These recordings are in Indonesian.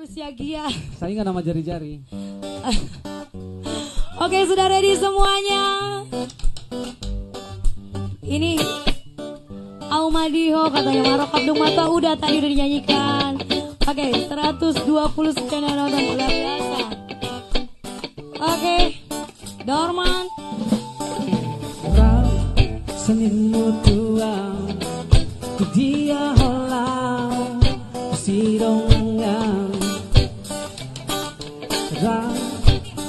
Manusia Gia. Saya ingat nama jari-jari. Oke, sudah ready semuanya? Ini Aumadiho katanya Marok Abdung Mata udah tadi udah dinyanyikan. Oke, 120 sekian yang nonton luar biasa. Oke, Dorman. Seninmu tua tu dia holau sidongan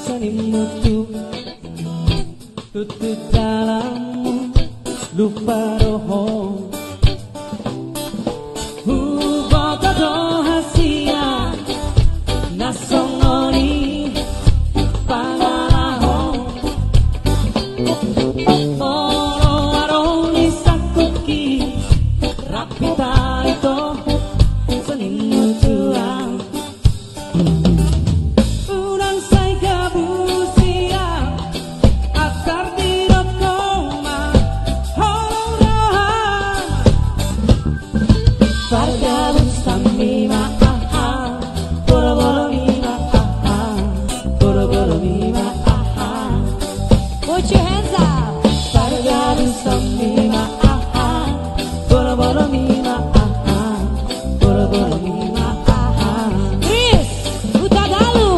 seninmu tutup dalammu lupa roho hubata dohasia nasongoni pangalaho Rapita ito seninmu tua Unang say gabusia Atar dirot koma Holong rohan Pargabus tambi ma'aha Boro-boro mi ma'aha Boro-boro mi ma'aha Put your hands up. Pargabus tambi ma'aha Boro-boro mi ma'aha Boro-boro mi ma'aha Chris, Utagalu.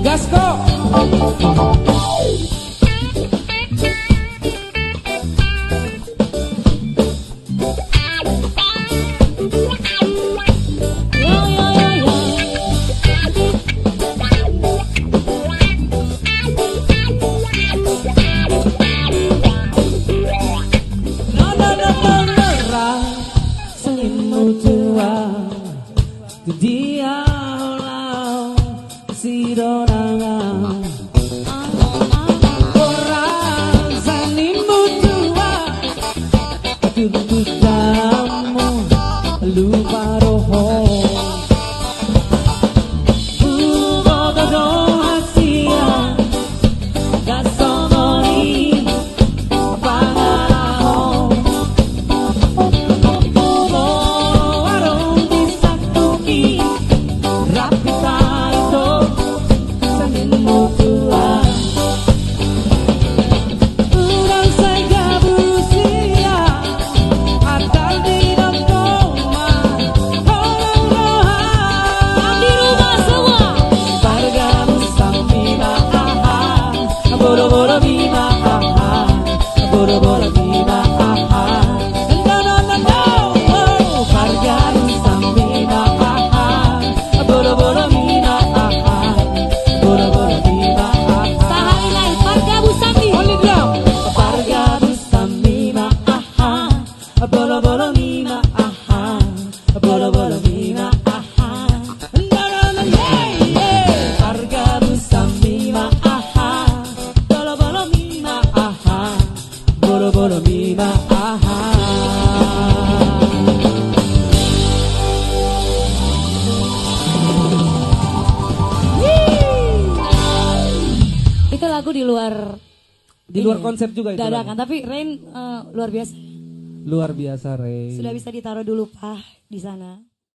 Gasko dia olau sidonangan orang sanimu tua tutup dalammu lupa roho buka dohasia gasomoni pangalaho Rapita ito seninmu tua Urang say gabusia Atal dirot koma Holong rohan Di rumah semua. Pargabus tambi ma'aha Boro-boro mi ma'aha Boro-boro mi ma'aha Pargabus tambi ma'aha Boro-boro mi ma'aha Boro-boro mi ma'aha Sahainai Pargabus Sambi. Only drum Pargabus tambi ma'aha Boro-boro mi ma'aha Boro-boro mi ma'aha Pargabus tambi ma'aha Boro-boro mi ma'aha Boro-boro mi ma'aha Itu lagu di luar konsep juga itu dadakan, tapi Rain luar biasa. luar biasa Ray Sudah bisa ditaruh dulu Pak di sana.